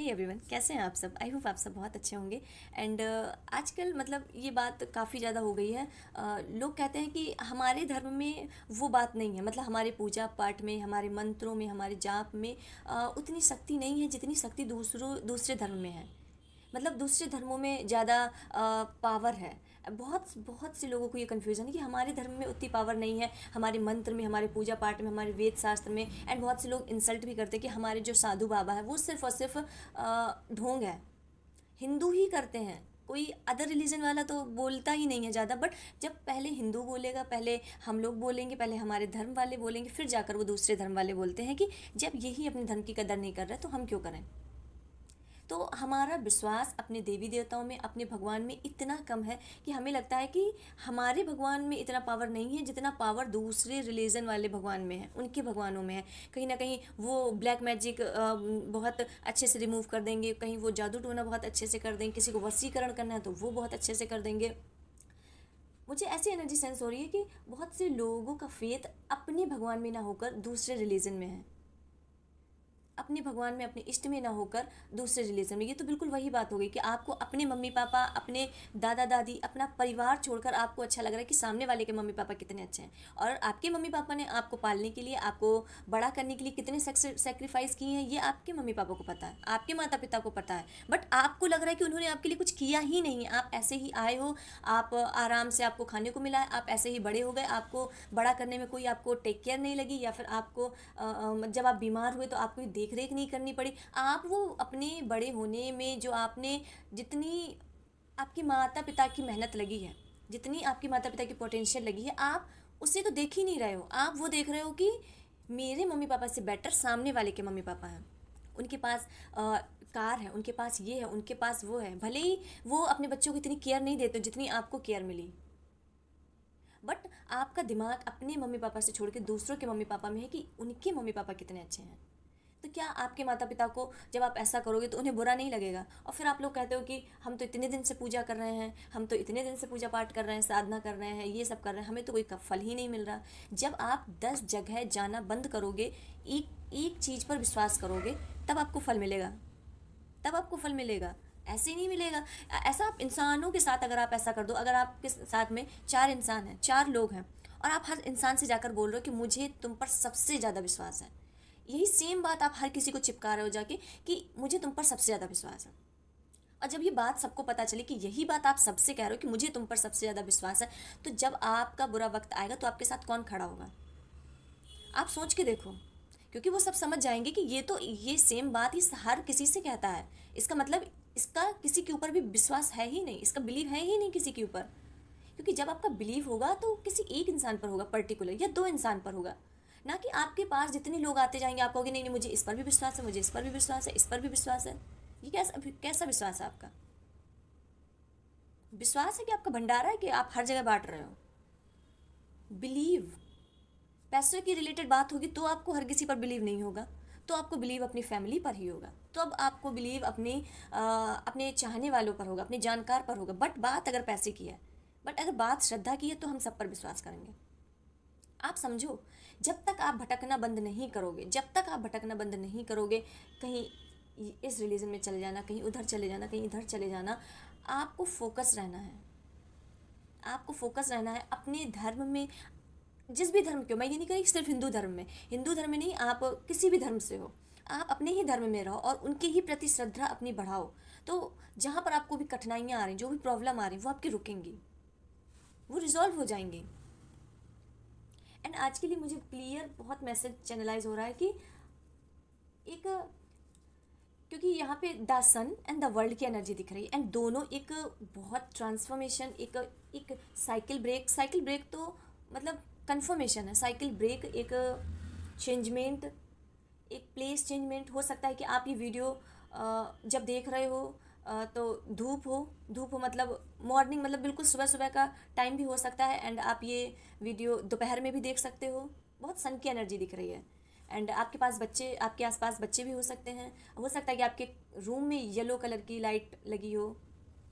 Everyone, कैसे हैं आप सब? आई होप आप सब बहुत अच्छे होंगे। एंड आजकल मतलब ये बात काफ़ी ज़्यादा हो गई है। लोग कहते हैं कि हमारे धर्म में वो बात नहीं है, मतलब हमारे पूजा पाठ में, हमारे मंत्रों में, हमारे जाप में उतनी शक्ति नहीं है जितनी शक्ति दूसरे धर्म में है। मतलब दूसरे धर्मों में ज़्यादा पावर है। बहुत बहुत से लोगों को ये कन्फ्यूज़न है कि हमारे धर्म में उतनी पावर नहीं है, हमारे मंत्र में, हमारे पूजा पाठ में, हमारे वेद शास्त्र में। एंड बहुत से लोग इंसल्ट भी करते हैं कि हमारे जो साधु बाबा है वो सिर्फ और सिर्फ ढोंग है, हिंदू ही करते हैं, कोई अदर रिलीजन वाला तो बोलता ही नहीं है ज़्यादा। बट जब पहले हिंदू बोलेगा, पहले हम लोग बोलेंगे, पहले हमारे धर्म वाले बोलेंगे, फिर जाकर वो दूसरे धर्म वाले बोलते हैं कि जब यही अपने धर्म की कदर नहीं कर रहे तो हम क्यों करें। तो हमारा विश्वास अपने देवी देवताओं में, अपने भगवान में इतना कम है कि हमें लगता है कि हमारे भगवान में इतना पावर नहीं है जितना पावर दूसरे रिलीजन वाले भगवान में है, उनके भगवानों में है। कहीं ना कहीं वो ब्लैक मैजिक बहुत अच्छे से रिमूव कर देंगे, कहीं वो जादू टोना बहुत अच्छे से कर देंगे, किसी को वशीकरण करना है तो वो बहुत अच्छे से कर देंगे। मुझे ऐसी एनर्जी सेंस हो रही है कि बहुत से लोगों का फेथ अपने भगवान में ना होकर दूसरे रिलीजन में है, अपने भगवान में, अपने इष्ट में ना होकर दूसरे रिलीजन में। ये तो बिल्कुल वही बात हो गई कि आपको अपने मम्मी पापा, अपने दादा दादी, अपना परिवार छोड़कर आपको अच्छा लग रहा है कि सामने वाले के मम्मी पापा कितने अच्छे हैं, और आपके मम्मी पापा ने आपको पालने के लिए, आपको बड़ा करने के लिए कितने सेक्रीफाइस किए हैं ये आपके मम्मी पापा को पता है, आपके माता पिता को पता है। बट आपको लग रहा है कि उन्होंने आपके लिए कुछ किया ही नहीं है, आप ऐसे ही आए हो, आप आराम से आपको खाने को मिला है, आप ऐसे ही बड़े हो गए, आपको बड़ा करने में कोई आपको टेक केयर नहीं लगी, या फिर आपको जब आप बीमार हुए तो आपको देख रेख नहीं करनी पड़ी। आप वो अपने बड़े होने में जो आपने, जितनी आपकी माता पिता की मेहनत लगी है, जितनी आपकी माता पिता की पोटेंशियल लगी है, आप उसे तो देख ही नहीं रहे हो। आप वो देख रहे हो कि मेरे मम्मी पापा से बेटर सामने वाले के मम्मी पापा हैं, उनके पास कार है, उनके पास ये है, उनके पास वो है। भले ही वो अपने बच्चों को इतनी केयर नहीं देते जितनी आपको केयर मिली, बट आपका दिमाग अपने मम्मी पापा से छोड़ के दूसरों के मम्मी पापा में है कि उनके मम्मी पापा कितने अच्छे हैं। तो क्या आपके माता पिता को जब आप ऐसा करोगे तो उन्हें बुरा नहीं लगेगा? और फिर आप लोग कहते हो कि हम तो इतने दिन से पूजा कर रहे हैं, हम तो इतने दिन से पूजा पाठ कर रहे हैं, साधना कर रहे हैं, ये सब कर रहे हैं, हमें तो कोई फल ही नहीं मिल रहा। जब आप 10 जगह जाना बंद करोगे, एक एक चीज़ पर विश्वास करोगे, तब आपको फल मिलेगा, तब आपको फल मिलेगा। ऐसे ही नहीं मिलेगा। ऐसा आप इंसानों के साथ अगर आप ऐसा कर दो, अगर आपके साथ में 4 इंसान हैं, 4 लोग हैं, और आप हर इंसान से जाकर बोल रहे हो कि मुझे तुम पर सबसे ज़्यादा विश्वास है, यही सेम बात आप हर किसी को चिपका रहे हो जाके कि मुझे तुम पर सबसे ज़्यादा विश्वास है। और जब ये बात सबको पता चले कि यही बात आप सबसे कह रहे हो कि मुझे तुम पर सबसे ज़्यादा विश्वास है, तो जब आपका बुरा वक्त आएगा तो आपके साथ कौन खड़ा होगा? आप सोच के देखो। क्योंकि वो सब समझ जाएंगे कि ये सेम बात इस हर किसी से कहता है, इसका मतलब इसका किसी के ऊपर भी विश्वास है ही नहीं, इसका बिलीव है ही नहीं किसी के ऊपर। क्योंकि जब आपका बिलीव होगा तो किसी एक इंसान पर होगा पर्टिकुलर, या 2 इंसान पर होगा, ना कि आपके पास जितने लोग आते जाएंगे आप कहोगे नहीं नहीं मुझे इस पर भी विश्वास है, मुझे इस पर भी विश्वास है, इस पर भी विश्वास है। ये कैसा कैसा विश्वास है आपका? विश्वास है कि आपका भंडारा है कि आप हर जगह बांट रहे हो? बिलीव, पैसों की रिलेटेड बात होगी तो आपको हर किसी पर बिलीव नहीं होगा, तो आपको बिलीव अपनी फैमिली पर ही होगा, तो अब आपको बिलीव अपने चाहने वालों पर होगा, अपने जानकार पर होगा। बट बात अगर पैसे की है, बट अगर बात श्रद्धा की है तो हम सब पर विश्वास करेंगे। आप समझो, जब तक आप भटकना बंद नहीं करोगे, जब तक आप भटकना बंद नहीं करोगे, कहीं इस रिलीजन में चले जाना, कहीं उधर चले जाना, कहीं इधर चले जाना, आपको फोकस रहना है, आपको फोकस रहना है अपने धर्म में। जिस भी धर्म के हो, मैं ये नहीं कह रही सिर्फ हिंदू धर्म में, हिंदू धर्म में नहीं, आप किसी भी धर्म से हो, आप अपने ही धर्म में रहो और उनके ही प्रति श्रद्धा अपनी बढ़ाओ। तो जहाँ पर आपको भी कठिनाइयाँ आ रही, जो भी प्रॉब्लम आ रही, वो आपकी रुकेंगी, वो रिजॉल्व हो जाएंगी। एंड आज के लिए मुझे क्लियर बहुत मैसेज चैनलाइज हो रहा है कि एक, क्योंकि यहाँ पे the sun and the world की एनर्जी दिख रही है, एंड दोनों एक बहुत ट्रांसफॉर्मेशन, एक साइकिल ब्रेक तो मतलब कन्फर्मेशन है, साइकिल ब्रेक एक चेंजमेंट, एक प्लेस चेंजमेंट। हो सकता है कि आप ये वीडियो जब देख रहे हो तो धूप हो मतलब मॉर्निंग, मतलब बिल्कुल सुबह सुबह का टाइम भी हो सकता है, एंड आप ये वीडियो दोपहर में भी देख सकते हो। बहुत सन की एनर्जी दिख रही है, एंड आपके पास बच्चे, आपके आसपास बच्चे भी हो सकते हैं। हो सकता है कि आपके रूम में येलो कलर की लाइट लगी हो,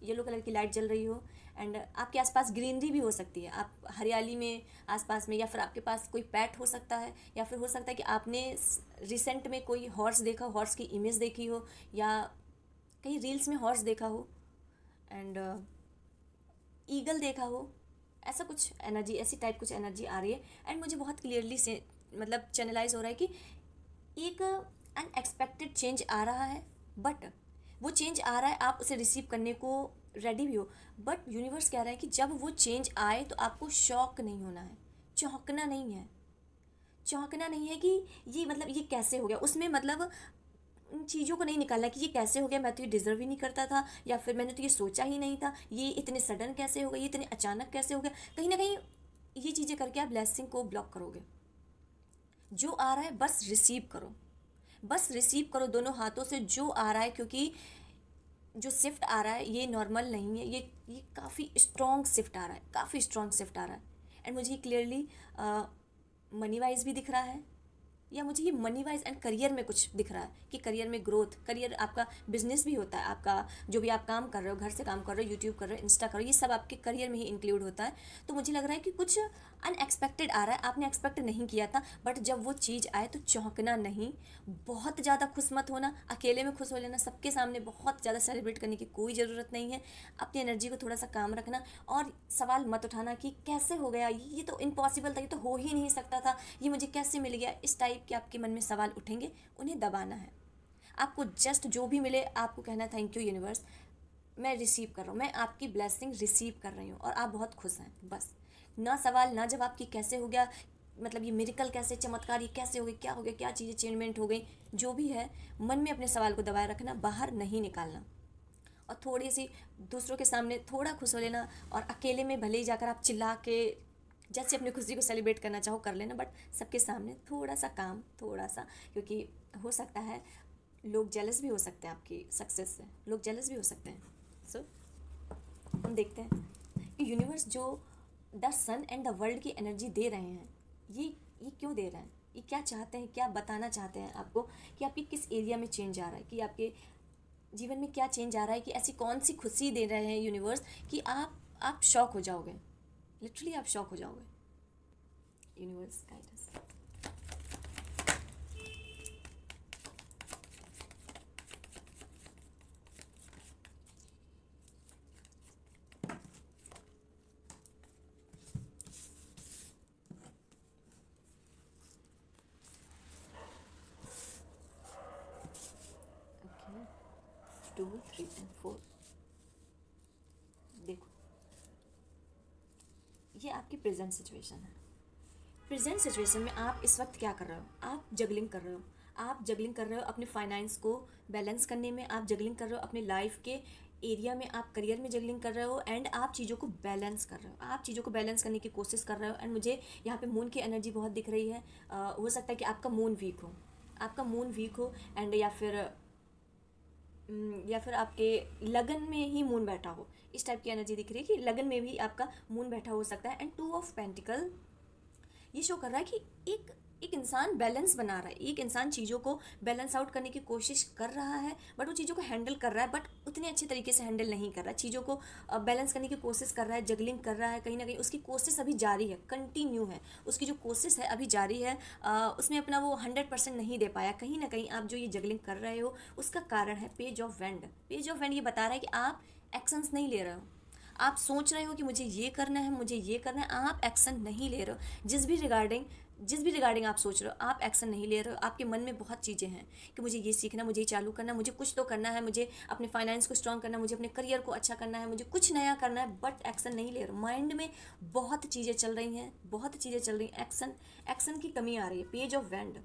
येलो कलर की लाइट जल रही हो, एंड आपके आसपास ग्रीनरी भी हो सकती है, आप हरियाली में आसपास में, या फिर आपके पास कोई पेट हो सकता है, या फिर हो सकता है कि आपने रिसेंट में कोई हॉर्स देखा, हॉर्स की इमेज देखी हो, या कहीं रील्स में हॉर्स देखा हो एंड ईगल देखा हो, ऐसा कुछ एनर्जी, ऐसी टाइप कुछ एनर्जी आ रही है। एंड मुझे बहुत क्लियरली से मतलब चैनलाइज हो रहा है कि एक अनएक्सपेक्टेड चेंज आ रहा है, बट वो चेंज आ रहा है, आप उसे रिसीव करने को रेडी भी हो। बट यूनिवर्स कह रहा है कि जब वो चेंज आए तो आपको शॉक नहीं होना है, चौंकना नहीं है। चौंकना नहीं है कि ये मतलब ये कैसे हो गया, उसमें मतलब उन चीज़ों को नहीं निकालना कि ये कैसे हो गया, मैं तो ये डिज़र्व ही नहीं करता था, या फिर मैंने तो ये सोचा ही नहीं था, ये इतने सडन कैसे हो गया, ये इतने अचानक कैसे हो गया। कहीं ना कहीं ये चीज़ें करके आप ब्लेसिंग को ब्लॉक करोगे। जो आ रहा है बस रिसीव करो, बस रिसीव करो दोनों हाथों से जो आ रहा है, क्योंकि जो शिफ्ट आ रहा है ये नॉर्मल नहीं है, ये काफ़ी स्ट्रॉन्ग शिफ्ट आ रहा है, काफ़ी स्ट्रॉन्ग शिफ्ट आ रहा है। एंड मुझे क्लियरली मनी वाइज भी दिख रहा है, या मुझे ये मनी वाइज एंड करियर में कुछ दिख रहा है कि करियर में ग्रोथ, करियर आपका बिजनेस भी होता है, आपका जो भी आप काम कर रहे हो, घर से काम कर रहे हो, यूट्यूब कर रहे हो, इंस्टा कर रहे हो, ये सब आपके करियर में ही इंक्लूड होता है। तो मुझे लग रहा है कि कुछ अनएक्सपेक्टेड आ रहा है, आपने एक्सपेक्ट नहीं किया था, बट जब वो चीज़ आए तो चौंकना नहीं, बहुत ज़्यादा खुश मत होना, अकेले में खुश हो लेना, सबके सामने बहुत ज़्यादा सेलिब्रेट करने की कोई ज़रूरत नहीं है। अपनी एनर्जी को थोड़ा सा काम रखना और सवाल मत उठाना कि कैसे हो गया, ये तो इम्पॉसिबल था, ये तो हो ही नहीं सकता था, ये मुझे कैसे मिल गया। इस टाइप के आपके मन में सवाल उठेंगे, उन्हें दबाना है। आपको जस्ट जो भी मिले आपको कहना थैंक यू यूनिवर्स, मैं रिसीव कर रहा हूँ, मैं आपकी ब्लेसिंग रिसीव कर रही हूँ और आप बहुत खुश हैं। बस ना सवाल ना जवाब कि कैसे हो गया, मतलब ये मिरेकल कैसे, चमत्कार ये कैसे हो गई, क्या हो गया, क्या चीज़ें चेंजमेंट हो गई, जो भी है मन में अपने सवाल को दबाए रखना, बाहर नहीं निकालना। और थोड़ी सी दूसरों के सामने थोड़ा खुश हो लेना, और अकेले में भले ही जाकर आप चिल्ला के जैसे अपनी खुशी को सेलिब्रेट करना चाहो कर लेना, बट सबके सामने थोड़ा सा काम, थोड़ा सा, क्योंकि हो सकता है लोग जेलस भी हो सकते हैं आपकी सक्सेस से, लोग जेलस भी हो सकते हैं। सो हम देखते हैं कि यूनिवर्स जो the sun and the world की एनर्जी दे रहे हैं, ये क्यों दे रहे हैं, ये क्या चाहते हैं, क्या बताना चाहते हैं आपको, कि आपके किस एरिया में चेंज आ रहा है, कि आपके जीवन में क्या चेंज आ रहा है, कि ऐसी कौन सी खुशी दे रहे हैं यूनिवर्स कि आप शॉक हो जाओगे, लिटरली आप शॉक हो जाओगे। Universe guide us. Okay, 2 3 and 4। देखो ये आपकी प्रेजेंट सिचुएशन है। प्रेजेंट सिचुएशन में आप इस वक्त क्या कर रहे हो, आप जगलिंग कर रहे हो, आप जगलिंग कर रहे हो अपने फाइनेंस को बैलेंस करने में, आप जगलिंग कर रहे हो अपने लाइफ के एरिया में, आप करियर में जगलिंग कर रहे हो, एंड आप चीज़ों को बैलेंस कर रहे हो, आप चीज़ों को बैलेंस करने की कोशिश कर रहे हो। एंड मुझे यहाँ पे मून की एनर्जी बहुत दिख रही है। हो सकता है कि आपका मून वीक हो, आपका मून वीक हो, एंड या फिर आपके लगन में ही मून बैठा हो, इस टाइप की एनर्जी दिख रही है कि लगन में भी आपका मून बैठा हो सकता है। एंड 2 ऑफ पेंटिकल ये शो कर रहा है कि एक इंसान बैलेंस बना रहा है, एक इंसान चीज़ों को बैलेंस आउट करने की कोशिश कर रहा है, बट वो चीज़ों को हैंडल कर रहा है, बट उतने अच्छे तरीके से हैंडल नहीं कर रहा है, चीज़ों को बैलेंस करने की कोशिश कर रहा है, जगलिंग कर रहा है। कहीं ना कहीं उसकी कोशिश अभी जारी है, कंटिन्यू है, उसकी जो कोशिश है अभी जारी है। उसमें अपना वो 100% नहीं दे पाया। कहीं ना कहीं आप जो ये जगलिंग कर रहे हो उसका कारण है page of wand. Page of wand ये बता रहा है कि आप एक्शंस नहीं ले रहे हो, आप सोच रहे हो कि मुझे ये करना है, मुझे ये करना है, आप एक्शन नहीं ले रहे हो। जिस भी रिगार्डिंग आप सोच रहे हो आप एक्शन नहीं ले रहे हो। आपके मन में बहुत चीज़ें हैं कि मुझे ये सीखना, मुझे ये चालू करना, मुझे कुछ तो करना है, मुझे अपने फाइनेंस को स्ट्रॉन्ग करना, मुझे अपने करियर को अच्छा करना है, मुझे कुछ नया करना है, बट एक्शन नहीं ले रहे हो। माइंड में बहुत चीज़ें चल रही हैं, बहुत चीज़ें चल रही हैं, एक्शन की कमी आ रही है। Page of wand,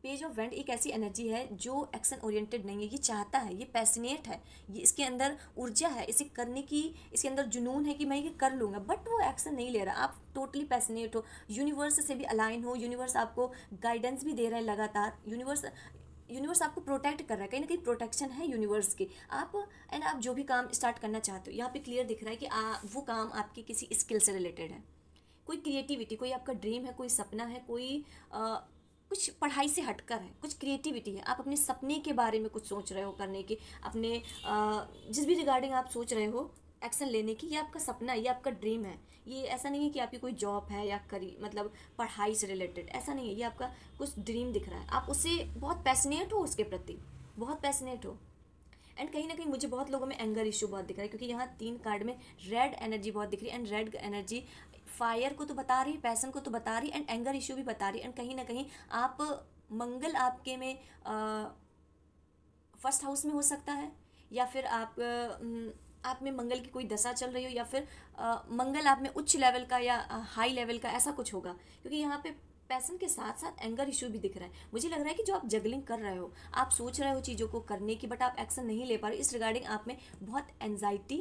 page of wand एक ऐसी एनर्जी है जो एक्शन ओरिएंटेड नहीं है, ये चाहता है, ये पैशनेट है, ये इसके अंदर ऊर्जा है इसे करने की, इसके अंदर जुनून है कि मैं ये कर लूँगा, बट वो एक्शन नहीं ले रहा। आप टोटली पैशनेट हो, यूनिवर्स से भी अलाइन हो, यूनिवर्स आपको गाइडेंस भी दे रहा है लगातार, यूनिवर्स आपको प्रोटेक्ट कर रहा है, कहीं ना कहीं प्रोटेक्शन है यूनिवर्स की। आप जो भी काम स्टार्ट करना चाहते हो, यहाँ पे क्लियर दिख रहा है कि वो काम आपकी किसी स्किल से रिलेटेड है, कोई क्रिएटिविटी, कोई आपका ड्रीम है, कोई सपना है, कोई कुछ पढ़ाई से हटकर है, कुछ क्रिएटिविटी है, आप अपने सपने के बारे में कुछ सोच रहे हो करने की, अपने जिस भी रिगार्डिंग आप सोच रहे हो एक्शन लेने की, ये आपका सपना है, ये आपका ड्रीम है। ये ऐसा नहीं है कि आपकी कोई जॉब है या मतलब पढ़ाई से रिलेटेड, ऐसा नहीं है, ये आपका कुछ ड्रीम दिख रहा है, आप उससे बहुत पैशनेट हो, उसके प्रति बहुत पैशनेट हो। एंड कहीं ना कहीं मुझे बहुत लोगों में एंगर इशू बहुत दिख रहा है, क्योंकि यहाँ 3 कार्ड में रेड एनर्जी बहुत दिख रही है। एंड रेड एनर्जी फायर को तो बता रही है, पैसन को तो बता रही है, एंड एंगर इशू भी बता रही है। एंड कहीं ना कहीं आप, मंगल आपके में फर्स्ट हाउस में हो सकता है, या फिर आप में मंगल की कोई दशा चल रही हो, या फिर मंगल आप में उच्च लेवल का या हाई लेवल का ऐसा कुछ होगा, क्योंकि यहाँ पे पैसन के साथ साथ एंगर इशू भी दिख रहा है। मुझे लग रहा है कि जो आप जगलिंग कर रहे हो, आप सोच रहे हो चीज़ों को करने की, बट आप एक्शन नहीं ले पा रहे। इस रिगार्डिंग आप में बहुत एनजाइटी,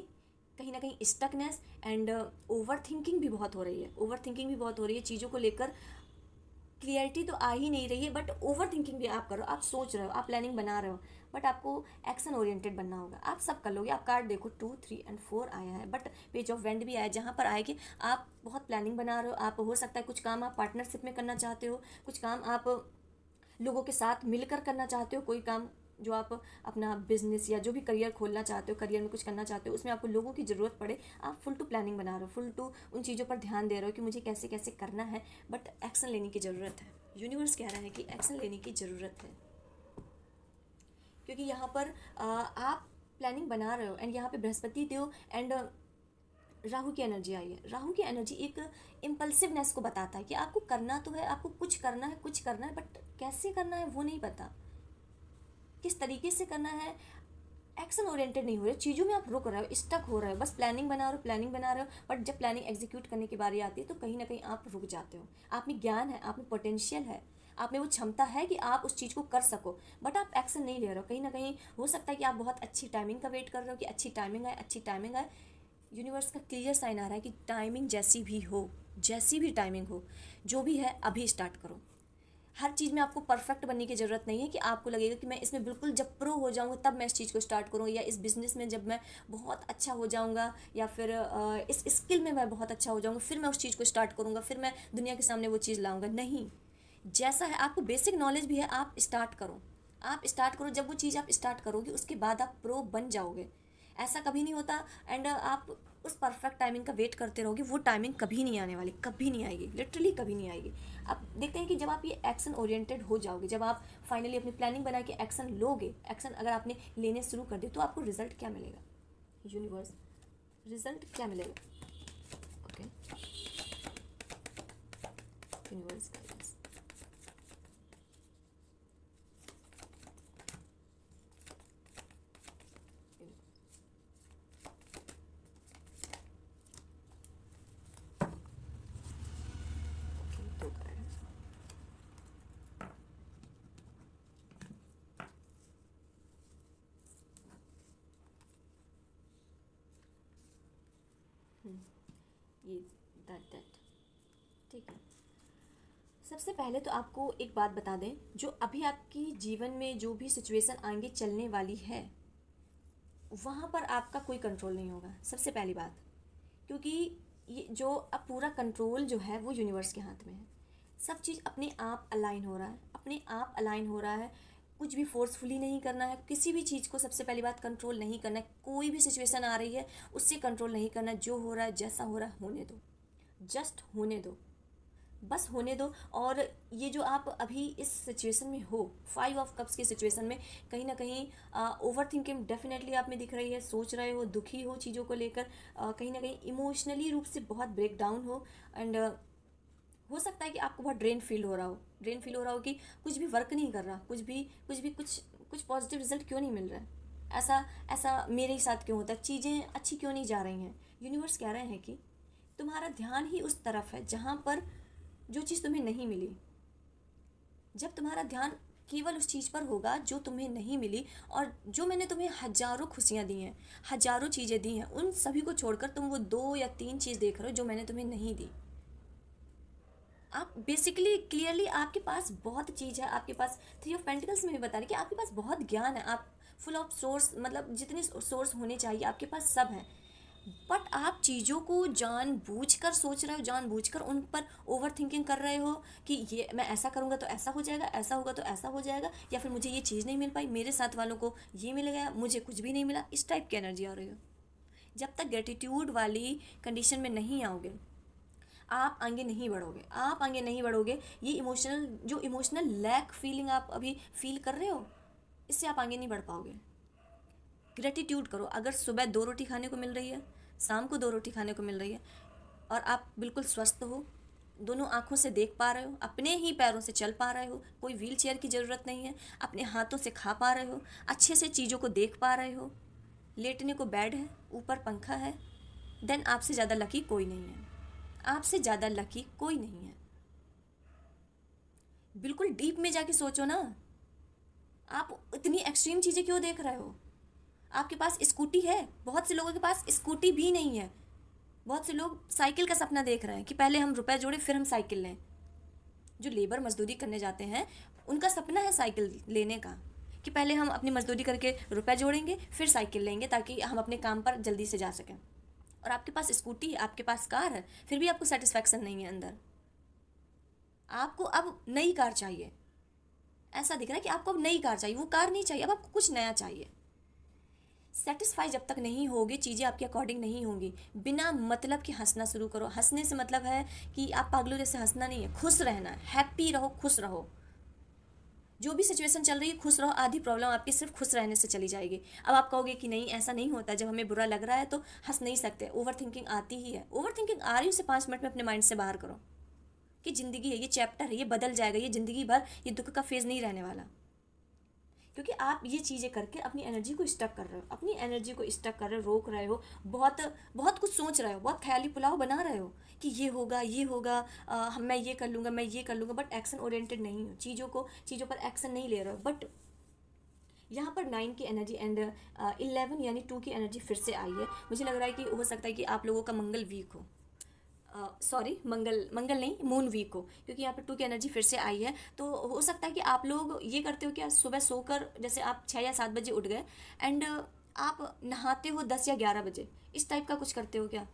कहीं ना कहीं स्टकनेस एंड ओवर थिंकिंग भी बहुत हो रही है। ओवर थिंकिंग भी बहुत हो रही है चीज़ों को लेकर। क्लियरिटी तो आ ही नहीं रही है, बट ओवर थिंकिंग भी आप करो, आप सोच रहे हो, आप प्लानिंग बना रहे हो, बट आपको एक्शन ओरिएंटेड बनना होगा। आप सब कर लोगे। आप कार्ड देखो 2, 3 एंड 4 आया है, बट पेज ऑफ वेंड भी आया है, जहाँ पर आए कि आप बहुत प्लानिंग बना रहे हो। आप, हो सकता है कुछ काम आप पार्टनरशिप में करना चाहते हो, कुछ काम आप लोगों के साथ मिलकर करना चाहते हो, कोई काम जो आप अपना बिजनेस या जो भी करियर खोलना चाहते हो, करियर में कुछ करना चाहते हो, उसमें आपको लोगों की ज़रूरत पड़े, आप फुल टू प्लानिंग बना रहे हो, फुल टू उन चीज़ों पर ध्यान दे रहे हो कि मुझे कैसे कैसे करना है, बट एक्शन लेने की ज़रूरत है। यूनिवर्स कह रहा है कि एक्शन लेने की ज़रूरत है, क्योंकि यहाँ पर आप प्लानिंग बना रहे हो। एंड यहाँ पे बृहस्पति देव एंड राहु की एनर्जी आई है। राहु की एनर्जी एक इम्पल्सिवनेस को बताता है कि आपको करना तो है, आपको कुछ करना है, कुछ करना है, बट कैसे करना है वो नहीं पता, किस तरीके से करना है। एक्शन ओरिएंटेड नहीं हो रहे, चीज़ों में आप रुक रहे हो, स्टक हो रहे हो, बस प्लानिंग बना रहे हो, प्लानिंग बना रहे हो, बट जब प्लानिंग एग्जीक्यूट करने की बारी आती है तो कहीं ना कहीं आप रुक जाते हो। आप में ज्ञान है, आप में पोटेंशियल है, आप में वो क्षमता है कि आप उस चीज़ को कर सको, बट आप एक्शन नहीं ले रहे हो। कहीं ना कहीं हो सकता है कि आप बहुत अच्छी टाइमिंग का वेट कर रहे हो कि अच्छी टाइमिंग आए, अच्छी टाइमिंग आए। यूनिवर्स का क्लियर साइन आ रहा है कि टाइमिंग जैसी भी हो, जैसी भी टाइमिंग हो, जो भी है अभी स्टार्ट करो। हर चीज़ में आपको परफेक्ट बनने की ज़रूरत नहीं है कि आपको लगेगा कि मैं इसमें बिल्कुल जब प्रो हो जाऊँगा तब मैं इस चीज़ को स्टार्ट करूँ, या इस बिज़नेस में जब मैं बहुत अच्छा हो जाऊँगा, या फिर इस स्किल में मैं बहुत अच्छा हो जाऊँगा फिर मैं उस चीज़ को स्टार्ट करूँगा, फिर मैं दुनिया के सामने वो चीज़ लाऊँगा। नहीं, जैसा है आपको बेसिक नॉलेज भी है, आप स्टार्ट करो, आप स्टार्ट करो। जब वो चीज़ आप स्टार्ट करोगे उसके बाद आप प्रो बन जाओगे। ऐसा कभी नहीं होता। एंड आप उस परफेक्ट टाइमिंग का वेट करते रहोगे, वो टाइमिंग कभी नहीं आने वाली, कभी नहीं आएगी, लिटरली कभी नहीं आएगी। आप देखते हैं कि जब आप ये एक्शन ओरिएंटेड हो जाओगे, जब आप फाइनली अपनी प्लानिंग बना के एक्शन लोगे, एक्शन अगर आपने लेने शुरू कर दिए, तो आपको रिजल्ट क्या मिलेगा? यूनिवर्स, रिजल्ट क्या मिलेगा? Okay, universe guidance. Okay, 2 card है। ये दैट ठीक है। सबसे पहले तो आपको एक बात बता दें, जो अभी आपकी जीवन में जो भी सिचुएशन आगे चलने वाली है, वहाँ पर आपका कोई कंट्रोल नहीं होगा, सबसे पहली बात। क्योंकि ये जो अब पूरा कंट्रोल जो है वो यूनिवर्स के हाथ में है। सब चीज़ अपने आप अलाइन हो रहा है, अपने आप अलाइन हो रहा है। कुछ भी फोर्सफुली नहीं करना है, किसी भी चीज़ को सबसे पहली बात कंट्रोल नहीं करना है। कोई भी सिचुएशन आ रही है उससे कंट्रोल नहीं करना है। जो हो रहा है, जैसा हो रहा है, होने दो, जस्ट होने दो, बस होने दो। और ये जो आप अभी इस सिचुएशन में हो, 5 ऑफ कप्स की सिचुएशन में, कहीं ना कहीं ओवर थिंकिंग डेफिनेटली आप में दिख रही है। सोच रहे हो, दुखी हो चीज़ों को लेकर, कहीं ना कहीं इमोशनली रूप से बहुत ब्रेक डाउन हो। एंड हो सकता है कि आपको बहुत ड्रेन फील हो रहा हो, ड्रेन फील हो रहा हो कि कुछ भी वर्क नहीं कर रहा, कुछ पॉजिटिव रिजल्ट क्यों नहीं मिल रहा है, ऐसा ऐसा मेरे ही साथ क्यों होता है, चीज़ें अच्छी क्यों नहीं जा रही हैं। यूनिवर्स कह रहे हैं कि तुम्हारा ध्यान ही उस तरफ है जहाँ पर जो चीज़ तुम्हें नहीं मिली। जब तुम्हारा ध्यान केवल उस चीज़ पर होगा जो तुम्हें नहीं मिली, और जो मैंने तुम्हें हजारों खुशियाँ दी हैं, हजारों चीज़ें दी हैं, उन सभी को छोड़कर तुम वो 2 या 3 चीज़ देख रहे हो जो मैंने तुम्हें नहीं दी। आप बेसिकली क्लियरली आपके पास बहुत चीज़ है, आपके पास 3 ऑफ पेंटिकल्स में भी बता रही कि आपके पास बहुत ज्ञान है, आप फुल ऑफ सोर्स, मतलब जितने सोर्स होने चाहिए आपके पास सब हैं। बट आप चीज़ों को जानबूझकर सोच रहे हो, जानबूझकर उन पर ओवर थिंकिंग कर रहे हो कि ये मैं ऐसा करूँगा तो ऐसा हो जाएगा, ऐसा होगा तो ऐसा हो जाएगा, या फिर मुझे ये चीज़ नहीं मिल पाई, मेरे साथ वालों को ये मिल गया, मुझे कुछ भी नहीं मिला। इस टाइप की एनर्जी आ रही हो। जब तक ग्रेटिट्यूड वाली कंडीशन में नहीं आओगे, आप आगे नहीं बढ़ोगे, आप आगे नहीं बढ़ोगे। ये इमोशनल लैक फीलिंग आप अभी फील कर रहे हो, इससे आप आगे नहीं बढ़ पाओगे। ग्रेटिट्यूड करो। अगर सुबह 2 रोटी खाने को मिल रही है, शाम को 2 रोटी खाने को मिल रही है, और आप बिल्कुल स्वस्थ हो, दोनों आँखों से देख पा रहे हो, अपने ही पैरों से चल पा रहे हो, कोई व्हीलचेयर की ज़रूरत नहीं है, अपने हाथों से खा पा रहे हो, अच्छे से चीज़ों को देख पा रहे हो, लेटने को बेड है, ऊपर पंखा है, देन आपसे ज़्यादा लकी कोई नहीं है। आपसे ज़्यादा लकी कोई नहीं है। बिल्कुल डीप में जाके सोचो ना, आप इतनी एक्सट्रीम चीज़ें क्यों देख रहे हो? आपके पास स्कूटी है, बहुत से लोगों के पास स्कूटी भी नहीं है। बहुत से लोग साइकिल का सपना देख रहे हैं कि पहले हम रुपए जोड़े फिर हम साइकिल लें। जो लेबर मजदूरी करने जाते हैं, उनका सपना है साइकिल लेने का, कि पहले हम अपनी मजदूरी करके रुपए जोड़ेंगे फिर साइकिल लेंगे ताकि हम अपने काम पर जल्दी से जा सकें। और आपके पास स्कूटी है, आपके पास कार है, फिर भी आपको सेटिस्फैक्शन नहीं है अंदर। आपको अब नई कार चाहिए, ऐसा दिख रहा है कि आपको अब नई कार चाहिए, वो कार नहीं चाहिए, अब आपको कुछ नया चाहिए। सेटिस्फाई जब तक नहीं होगी, चीज़ें आपके अकॉर्डिंग नहीं होंगी, बिना मतलब कि हंसना शुरू करो। हंसने से मतलब है कि आप पागलों जैसे हंसना नहीं है, खुश रहना है, हैप्पी रहो, खुश रहो। जो भी सिचुएशन चल रही है खुश रहो, आधी प्रॉब्लम आपकी सिर्फ खुश रहने से चली जाएगी। अब आप कहोगे कि नहीं ऐसा नहीं होता, जब हमें बुरा लग रहा है तो हंस नहीं सकते, ओवर थिंकिंग आती ही है। ओवर थिंकिंग आ रही है, उसे 5 मिनट में अपने माइंड से बाहर करो कि ज़िंदगी है, ये चैप्टर है, ये बदल जाएगा, ये ज़िंदगी भर ये दुख का फेज़ नहीं रहने वाला। क्योंकि आप ये चीज़ें करके अपनी एनर्जी को स्टक कर रहे हो, अपनी एनर्जी को स्टक कर रहे हो, रोक रहे हो, बहुत बहुत कुछ सोच रहे हो, बहुत ख्याली पुलाव बना रहे हो कि ये होगा, ये होगा, मैं ये कर लूँगा, मैं ये कर लूँगा, बट एक्शन ओरिएंटेड नहीं हो, चीज़ों पर एक्शन नहीं ले रहे हो। बट यहाँ पर 9 की एनर्जी एंड 11 यानी 2 की एनर्जी फिर से आई है। मुझे लग रहा है कि हो सकता है कि आप लोगों का मंगल वीक हो, सॉरी मंगल नहीं, मून वीक हो, क्योंकि यहाँ पर 2 की एनर्जी फिर से आई है। तो हो सकता है कि आप लोग ये करते हो क्या, सुबह सोकर जैसे आप 6 या 7 बजे उठ गए एंड आप नहाते हो 10 या 11 बजे, इस टाइप का कुछ करते हो क्या?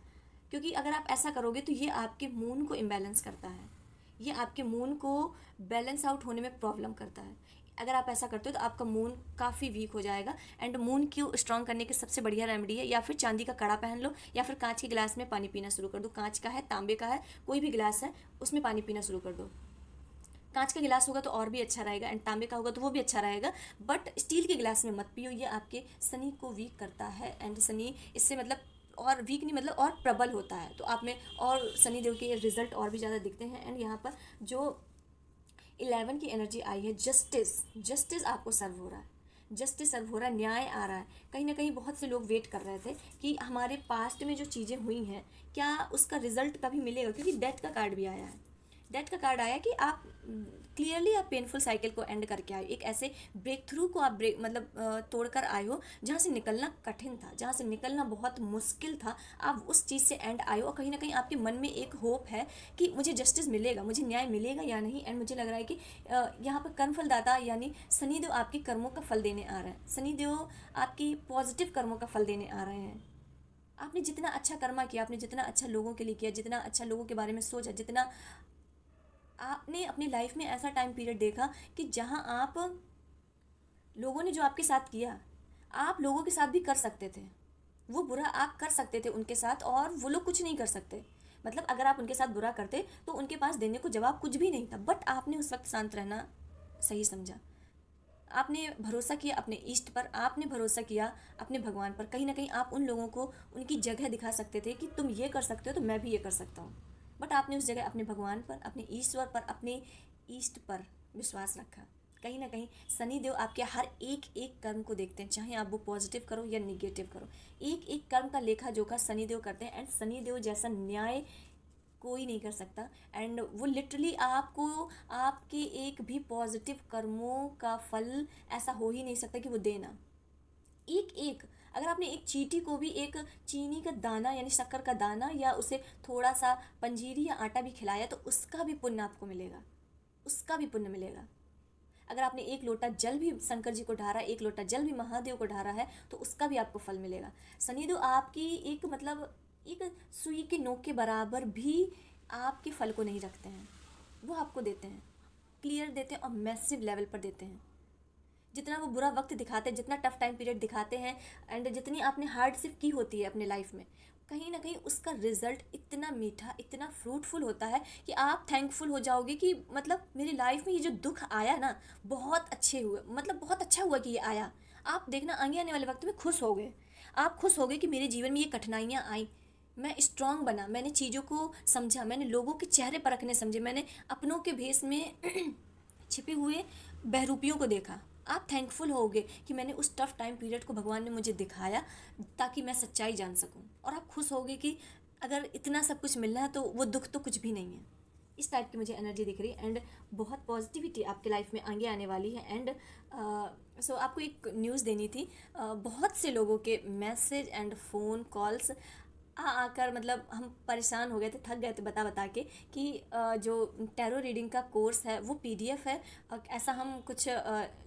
क्योंकि अगर आप ऐसा करोगे तो ये आपके मून को इम्बैलेंस करता है, ये आपके मून को बैलेंस आउट होने में प्रॉब्लम करता है। अगर आप ऐसा करते हो तो आपका मून काफ़ी वीक हो जाएगा। एंड मून को स्ट्रॉन्ग करने की सबसे बढ़िया रेमेडी है, या फिर चांदी का कड़ा पहन लो, या फिर कांच के गिलास में पानी पीना शुरू कर दो। कांच का है, तांबे का है, कोई भी गिलास है, उसमें पानी पीना शुरू कर दो। कांच का गिलास होगा तो और भी अच्छा रहेगा, एंड तांबे का होगा तो वो भी अच्छा रहेगा, बट स्टील के गिलास में मत पियो, ये आपके शनि को वीक करता है। एंड शनि इससे मतलब और वीक नहीं, मतलब और प्रबल होता है, तो आप में और शनि देव के रिजल्ट और भी ज़्यादा दिखते हैं। एंड यहाँ पर जो 11 की एनर्जी आई है, जस्टिस आपको सर्व हो रहा है, जस्टिस सर्व हो रहा है, न्याय आ रहा है। कहीं ना कहीं बहुत से लोग वेट कर रहे थे कि हमारे पास्ट में जो चीज़ें हुई हैं क्या उसका रिजल्ट कभी मिलेगा, क्योंकि डेथ का कार्ड भी आया है। डेथ का कार्ड आया कि आप क्लियरली आप पेनफुल साइकिल को एंड करके आए हो, एक ऐसे ब्रेक थ्रू को आप तोड़ कर आए हो जहाँ से निकलना कठिन था, जहाँ से निकलना बहुत मुश्किल था, आप उस चीज़ से एंड आए हो। और कहीं ना कहीं आपके मन में एक होप है कि मुझे जस्टिस मिलेगा, मुझे न्याय मिलेगा या नहीं। एंड मुझे लग रहा है कि यहाँ पर कर्मफलदाता यानी शनिदेव आपके कर्मों का फल देने आ रहे हैं, शनिदेव आपकी पॉजिटिव कर्मों का फल देने आ रहे हैं। आपने जितना अच्छा कर्मा किया, आपने जितना अच्छा लोगों के लिए किया, जितना अच्छा लोगों के बारे में सोचा, जितना आपने अपनी लाइफ में ऐसा टाइम पीरियड देखा कि जहाँ आप लोगों ने जो आपके साथ किया, आप लोगों के साथ भी कर सकते थे, वो बुरा आप कर सकते थे उनके साथ, और वो लोग कुछ नहीं कर सकते। मतलब अगर आप उनके साथ बुरा करते तो उनके पास देने को जवाब कुछ भी नहीं था, बट आपने उस वक्त शांत रहना सही समझा। आपने भरोसा किया अपने इष्ट पर, आपने भरोसा किया अपने भगवान पर। कहीं ना कहीं आप उन लोगों को उनकी जगह दिखा सकते थे कि तुम ये कर सकते हो तो मैं भी ये कर सकता हूँ, बट आपने उस जगह अपने भगवान पर, अपने ईश्वर पर, अपने ईष्ट पर विश्वास रखा। कहीं ना कहीं शनिदेव आपके हर एक एक कर्म को देखते हैं, चाहे आप वो पॉजिटिव करो या निगेटिव करो, एक एक कर्म का लेखा जोखा शनिदेव करते हैं। एंड शनिदेव जैसा न्याय कोई नहीं कर सकता। एंड वो लिटरली आपको आपके एक भी पॉजिटिव कर्मों का फल ऐसा हो ही नहीं सकता कि वो देना। एक एक अगर आपने एक चींटी को भी एक चीनी का दाना यानी शक्कर का दाना या उसे थोड़ा सा पंजीरी या आटा भी खिलाया तो उसका भी पुण्य आपको मिलेगा, उसका भी पुण्य मिलेगा। अगर आपने एक लोटा जल भी शंकर जी को ढारा, एक लोटा जल भी महादेव को ढारा है तो उसका भी आपको फल मिलेगा। शनिदेव आपकी एक एक सुई के नोक के बराबर भी आपके फल को नहीं रखते हैं, वो आपको देते हैं, क्लियर देते हैं और मैसिव लेवल पर देते हैं। जितना वो बुरा वक्त दिखाते हैं, जितना टफ टाइम पीरियड दिखाते हैं, एंड जितनी आपने हार्डशिप की होती है अपने लाइफ में, कहीं ना कहीं उसका रिजल्ट इतना मीठा, इतना फ्रूटफुल होता है कि आप थैंकफुल हो जाओगे कि मतलब मेरी लाइफ में ये जो दुख आया ना बहुत अच्छे हुए, मतलब बहुत अच्छा हुआ कि ये आया। आप देखना आगे आने वाले वक्त में खुश होगे। आप खुश होगे कि मेरे जीवन में ये कठिनाइयाँ आई, मैं स्ट्रांग बना, मैंने चीज़ों को समझा, मैंने लोगों के चेहरे परखने समझे, मैंने अपनों के भेष में छिपे हुए बहरूपियों को देखा। आप थैंकफुल होगे कि मैंने उस टफ टाइम पीरियड को भगवान ने मुझे दिखाया ताकि मैं सच्चाई जान सकूं। और आप खुश होगे कि अगर इतना सब कुछ मिल रहा है तो वो दुख तो कुछ भी नहीं है। इस टाइप की मुझे एनर्जी दिख रही है एंड बहुत पॉजिटिविटी आपके लाइफ में आगे आने वाली है। एंड सो आपको एक न्यूज़ देनी थी। बहुत से लोगों के मैसेज एंड फ़ोन कॉल्स आकर मतलब हम परेशान हो गए थे, थक गए थे बता बता के कि जो टैरो रीडिंग का कोर्स है वो पीडीएफ है। ऐसा हम कुछ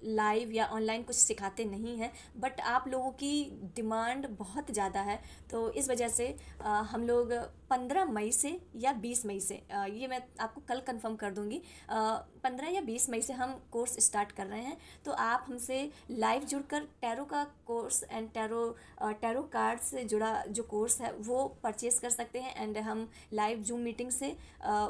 लाइव या ऑनलाइन कुछ सिखाते नहीं हैं, बट आप लोगों की डिमांड बहुत ज़्यादा है, तो इस वजह से हम लोग 15 मई से या 20 मई से, ये मैं आपको कल कंफर्म कर दूंगी, 15 या 20 मई से हम कोर्स स्टार्ट कर रहे हैं। तो आप हमसे लाइव जुड़कर टैरो का कोर्स एंड टैरो कार्ड से जुड़ा जो कोर्स है वो परचेस कर सकते हैं। एंड हम लाइव जूम मीटिंग से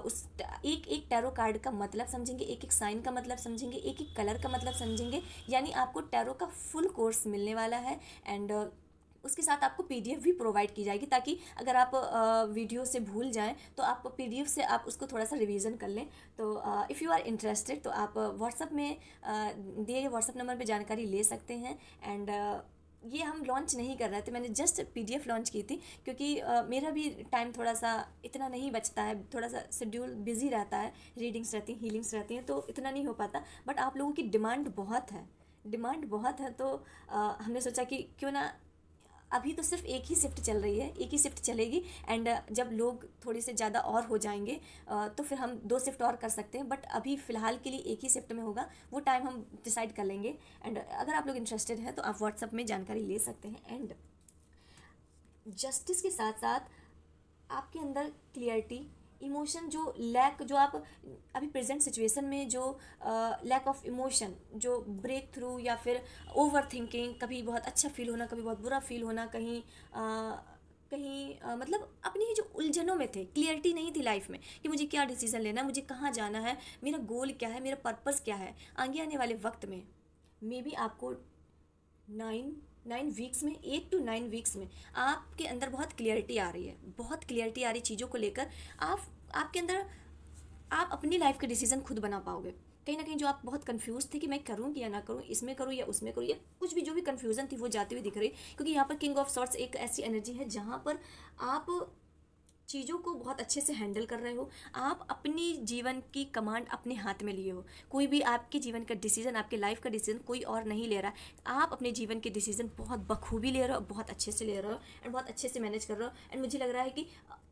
उस एक एक टैरो कार्ड का मतलब समझेंगे, एक एक साइन का मतलब समझेंगे, एक एक कलर का मतलब समझेंगे। यानी आपको टैरो का फुल कोर्स मिलने वाला है। एंड उसके साथ आपको पीडीएफ भी प्रोवाइड की जाएगी ताकि अगर आप वीडियो से भूल जाएं तो आप पीडीएफ से आप उसको थोड़ा सा रिवीजन कर लें। तो इफ़ यू आर इंटरेस्टेड तो आप व्हाट्सअप में दिए गए व्हाट्सअप नंबर पे जानकारी ले सकते हैं। एंड ये हम लॉन्च नहीं कर रहे थे, मैंने जस्ट पीडीएफ लॉन्च की थी क्योंकि मेरा भी टाइम थोड़ा सा इतना नहीं बचता है, थोड़ा सा शेड्यूल बिजी रहता है, रीडिंग्स रहती हैं, हीलिंग्स रहती हैं, तो इतना नहीं हो पाता। बट आप लोगों की डिमांड बहुत है, डिमांड बहुत है, तो हमने सोचा कि क्यों ना, अभी तो सिर्फ एक ही शिफ्ट चल रही है, एक ही शिफ्ट चलेगी। एंड जब लोग थोड़े से ज़्यादा और हो जाएंगे तो फिर हम 2 शिफ्ट और कर सकते हैं, बट अभी फ़िलहाल के लिए एक ही शिफ्ट में होगा, वो टाइम हम डिसाइड कर लेंगे। एंड अगर आप लोग इंटरेस्टेड हैं तो आप व्हाट्सअप में जानकारी ले सकते हैं। एंड जस्टिस के साथ साथ आपके अंदर क्लियरिटी, इमोशन जो लैक, जो आप अभी प्रेजेंट सिचुएशन में जो लैक ऑफ इमोशन, जो ब्रेक थ्रू या फिर ओवर थिंकिंग, कभी बहुत अच्छा फील होना, कभी बहुत बुरा फील होना, कहीं मतलब अपनी ही जो उलझनों में थे, क्लियरिटी नहीं थी लाइफ में कि मुझे क्या डिसीजन लेना है, मुझे कहाँ जाना है, मेरा गोल क्या है, मेरा पर्पस क्या है। आगे आने वाले वक्त में मे बी आपको 9 वीक्स में, 8 to 9 वीक्स में आपके अंदर बहुत क्लियरिटी आ रही है, बहुत क्लियरिटी आ रही चीज़ों को लेकर। आपके अंदर आप अपनी लाइफ के डिसीजन खुद बना पाओगे। कहीं ना कहीं जो आप बहुत कंफ्यूज थे कि मैं करूँ कि या ना करूँ, इसमें करूँ या उसमें करूँ, या कुछ भी जो भी कंफ्यूजन थी वो जाती हुई दिख रही, क्योंकि यहाँ पर किंग ऑफ सॉर्ट्स एक ऐसी एनर्जी है जहाँ पर आप चीज़ों को बहुत अच्छे से हैंडल कर रहे हो, आप अपनी जीवन की कमांड अपने हाथ में लिए हो। कोई भी आपके जीवन का डिसीजन, आपके लाइफ का डिसीजन कोई और नहीं ले रहा है, आप अपने जीवन के डिसीजन बहुत बखूबी ले रहे हो, बहुत अच्छे से ले रहे हो एंड बहुत अच्छे से मैनेज कर रहे हो। एंड मुझे लग रहा है कि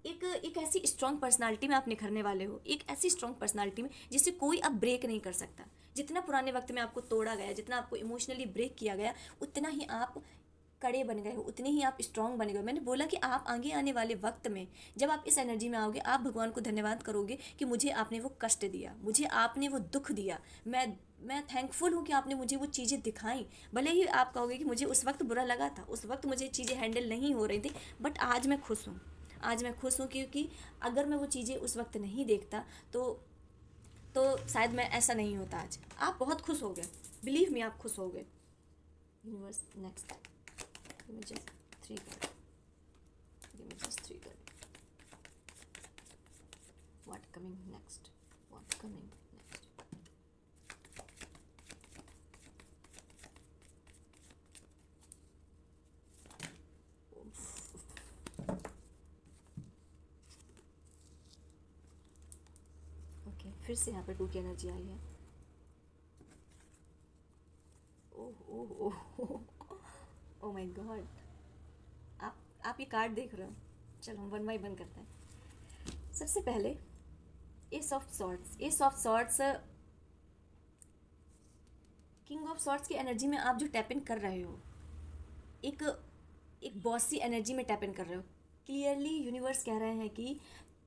एक ऐसी स्ट्रॉन्ग पर्सनालिटी में आप निखरने वाले हो, एक ऐसी स्ट्रॉन्ग पर्सनालिटी में जिससे कोई अब ब्रेक नहीं कर सकता। जितना पुराने वक्त में आपको तोड़ा गया, जितना आपको इमोशनली ब्रेक किया गया, उतना ही आप कड़े बन गए हो, उतने ही आप स्ट्रांग बन गए हो। मैंने बोला कि आप आगे आने वाले वक्त में जब आप इस एनर्जी में आओगे, आप भगवान को धन्यवाद करोगे कि मुझे आपने वो कष्ट दिया, मुझे आपने वो दुख दिया, मैं थैंकफुल हूँ कि आपने मुझे वो चीज़ें दिखाई। भले ही आप कहोगे कि मुझे उस वक्त बुरा लगा था, उस वक्त मुझे चीज़ें हैंडल नहीं हो रही थी, बट आज मैं खुश हूँ। आज मैं खुश हूँ क्योंकि अगर मैं वो चीज़ें उस वक्त नहीं देखता तो शायद मैं ऐसा नहीं होता आज। आप बहुत खुश हो गए, बिलीव मी, आप खुश हो गए। Universe next, give me just 3 card, give me just 3 card, what coming next, what coming next. Okay, फिर से यहाँ पर 2 की एनर्जी आई है। ओह ओह ओह ओ माय गॉड, आप ये कार्ड देख रहे हो। चलो हम 1 बाय 1 करते हैं। सबसे पहले ace of swords, ace of swords king of swords की एनर्जी में आप जो टैप इन कर रहे हो, एक बॉसी एनर्जी में टैप इन कर रहे हो। क्लियरली यूनिवर्स कह रहे हैं कि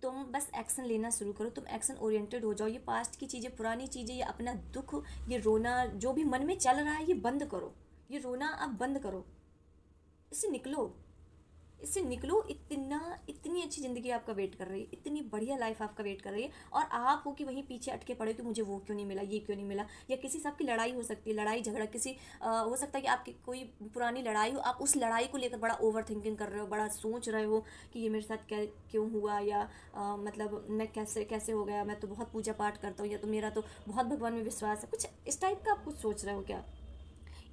तुम बस एक्शन लेना शुरू करो, तुम एक्शन ओरिएंटेड हो जाओ। ये पास्ट की चीज़ें, पुरानी चीज़ें, ये अपना दुख, ये रोना जो भी मन में चल रहा है, ये बंद करो। ये रोना आप बंद करो, इससे निकलो, इससे निकलो। इतनी अच्छी ज़िंदगी आपका वेट कर रही है, इतनी बढ़िया लाइफ आपका वेट कर रही है, और आप हो कि वहीं पीछे अटके पड़े कि मुझे वो क्यों नहीं मिला, ये क्यों नहीं मिला। या किसी से आपकी लड़ाई हो सकती है, लड़ाई झगड़ा किसी हो सकता है कि आपकी कोई पुरानी लड़ाई हो, आप उस लड़ाई को लेकर बड़ा ओवर थिंकिंग कर रहे हो, बड़ा सोच रहे हो कि ये मेरे साथ क्या क्यों हुआ, या मतलब मैं कैसे कैसे हो गया, मैं तो बहुत पूजा पाठ करता हूँ, या तो मेरा तो बहुत भगवान में विश्वास है, कुछ इस टाइप का आप कुछ सोच रहे हो क्या।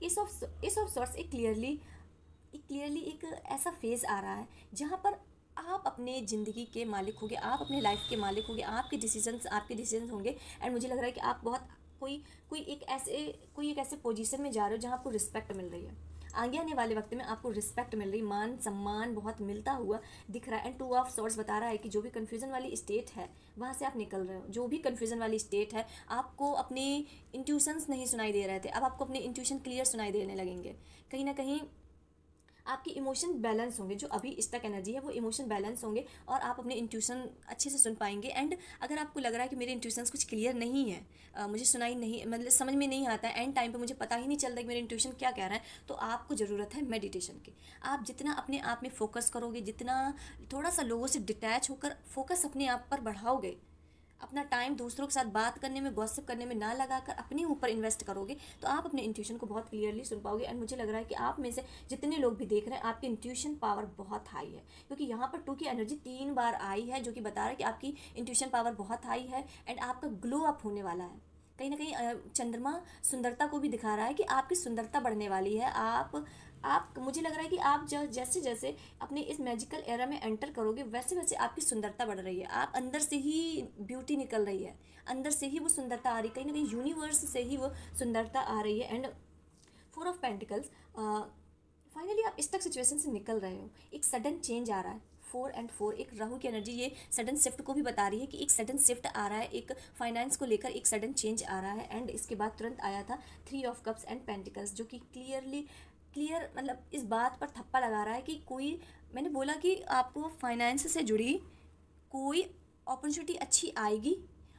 इस ऑफ सॉर्ट्स एक क्लियरली एक ऐसा फेज़ आ रहा है जहाँ पर आप अपने ज़िंदगी के मालिक होगे, आप अपने लाइफ के मालिक होगे, आपके डिसीजंस होंगे। एंड मुझे लग रहा है कि आप बहुत कोई कोई एक ऐसे पोजीशन में जा रहे हो जहाँ आपको रिस्पेक्ट मिल रही है। आगे आने वाले वक्त में आपको रिस्पेक्ट मिल रही, मान सम्मान बहुत मिलता हुआ दिख रहा है। एंड 2 ऑफ सॉर्ट्स बता रहा है कि जो भी कन्फ्यूज़न वाली स्टेट है वहाँ से आप निकल रहे हो। जो भी कन्फ्यूज़न वाली स्टेट है, आपको अपने इंट्यूशंस नहीं सुनाई दे रहे थे, अब आपको अपने इंट्यूशन क्लियर सुनाई देने लगेंगे। कहीं ना कहीं आपके इमोशन बैलेंस होंगे, जो अभी स्टक एनर्जी है वो इमोशन बैलेंस होंगे, और आप अपने इंट्यूशन अच्छे से सुन पाएंगे। एंड अगर आपको लग रहा है कि मेरे इंट्यूशंस कुछ क्लियर नहीं है, मुझे सुनाई नहीं, मतलब समझ में नहीं आता है, एंड टाइम पे मुझे पता ही नहीं चलता कि मेरे इंट्यूशन क्या कह रहा है, तो आपको ज़रूरत है मेडिटेशन की। आप जितना अपने आप में फोकस करोगे, जितना थोड़ा सा लोगों से डिटैच होकर फोकस अपने आप पर बढ़ाओगे, अपना टाइम दूसरों के साथ बात करने में, गॉसिप करने में ना लगाकर अपने ऊपर इन्वेस्ट करोगे, तो आप अपने इंट्यूशन को बहुत क्लियरली सुन पाओगे। एंड मुझे लग रहा है कि आप में से जितने लोग भी देख रहे हैं, आपकी इंट्यूशन पावर बहुत हाई है, क्योंकि यहाँ पर 2 की एनर्जी 3 बार आई है, जो कि बता रहा है कि आपकी इंट्यूशन पावर बहुत हाई है। एंड आपका ग्लो अप होने वाला है। कहीं ना कहीं चंद्रमा सुंदरता को भी दिखा रहा है कि आपकी सुंदरता बढ़ने वाली है। आप मुझे लग रहा है कि आप जैसे जैसे अपने इस मैजिकल एरा में एंटर करोगे, वैसे वैसे आपकी सुंदरता बढ़ रही है। आप अंदर से ही ब्यूटी निकल रही है, अंदर से ही वो सुंदरता आ रही है, कहीं ना कहीं यूनिवर्स से ही वो सुंदरता आ रही है। एंड 4 ऑफ पेंटिकल्स, फाइनली आप इस तक सिचुएशन से निकल रहे हो, एक सडन चेंज आ रहा है। 4 और 4 एक राहु की एनर्जी, ये सडन शिफ्ट को भी बता रही है कि एक सडन शिफ्ट आ रहा है, एक फाइनेंस को लेकर एक सडन चेंज आ रहा है। एंड इसके बाद तुरंत आया था 3 ऑफ कप्स एंड पेंटिकल्स, जो कि क्लियर मतलब इस बात पर थप्पा लगा रहा है कि कोई, मैंने बोला कि आपको फाइनेंस से जुड़ी कोई अपॉर्चुनिटी अच्छी आएगी,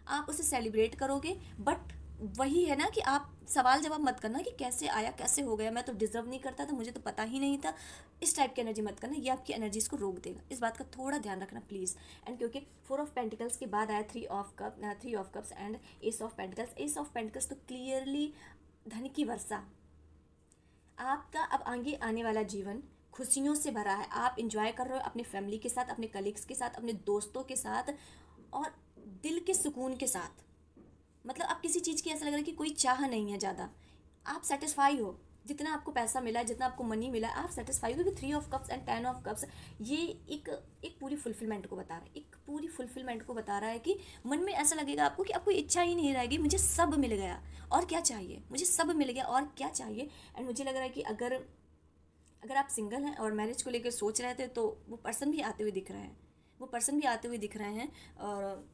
आप उसे सेलिब्रेट करोगे। बट वही है ना कि आप सवाल जवाब मत करना कि कैसे आया, कैसे हो गया, मैं तो डिजर्व नहीं करता था, मुझे तो पता ही नहीं था। इस टाइप की एनर्जी मत करना, ये आपकी एनर्जीज को रोक देगा। इस बात का थोड़ा ध्यान रखना प्लीज़। एंड क्योंकि 4 ऑफ पेंटिकल्स के बाद आया 3 of cups and S of pentacles. S of pentacles तो क्लियरली धन की वर्षा। आपका अब आगे आने वाला जीवन खुशियों से भरा है, आप इंजॉय कर रहे हो अपनी फैमिली के साथ, अपने कलीग्स के साथ, अपने दोस्तों के साथ, और दिल के सुकून के साथ। मतलब अब किसी चीज़ की ऐसा लग रहा है कि कोई चाह नहीं है ज़्यादा, आप सेटिस्फाई हो। जितना आपको पैसा मिला, जितना आपको मनी मिला, आप सेटिस्फाई हो, क्योंकि 3 of cups and 10 of cups ये एक एक पूरी फुलफिलमेंट को बता रहा है, एक पूरी फुलफिलमेंट को बता रहा है कि मन में ऐसा लगेगा आपको कि आपको इच्छा ही नहीं रहेगी, मुझे सब मिल गया और क्या चाहिए, मुझे सब मिल गया और क्या चाहिए। एंड मुझे लग रहा है कि अगर अगर आप सिंगल हैं और मैरिज को लेकर सोच रहे थे, तो वो पर्सन भी आते हुए दिख रहे हैं, वो पर्सन भी आते हुए दिख रहे हैं। और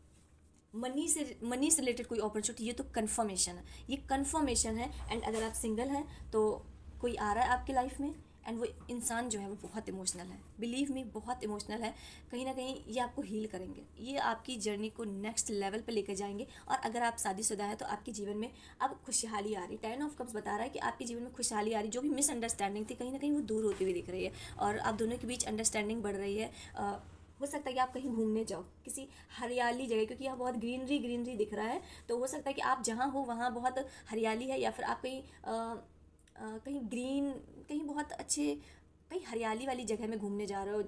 मनी से रिलेटेड कोई अपॉर्चुनिटी, ये तो कन्फर्मेशन है, ये कन्फर्मेशन है। एंड अगर आप सिंगल हैं तो कोई आ रहा है आपकी लाइफ में, एंड वो इंसान जो है वो बहुत इमोशनल है, बिलीव मी बहुत इमोशनल है। कहीं ना कहीं ये आपको हील करेंगे, ये आपकी जर्नी को नेक्स्ट लेवल पे लेकर जाएंगे। और अगर आप शादीशुदा हैं तो आपके जीवन में अब खुशहाली आ रही। 10 ऑफ कप्स बता रहा है कि आपके जीवन में खुशहाली आ रही, जो भी मिसअंडरस्टैंडिंग थी कहीं ना कहीं वो दूर होती हुई दिख रही है, और आप दोनों के बीच अंडरस्टैंडिंग बढ़ रही है। हो सकता है कि आप कहीं घूमने जाओ किसी हरियाली जगह, क्योंकि यहाँ बहुत ग्रीनरी दिख रहा है, तो हो सकता है कि आप जहाँ हो वहाँ बहुत हरियाली है, या फिर आप कहीं ग्रीन, कहीं बहुत अच्छे, कहीं हरियाली वाली जगह में घूमने जा रहे हो।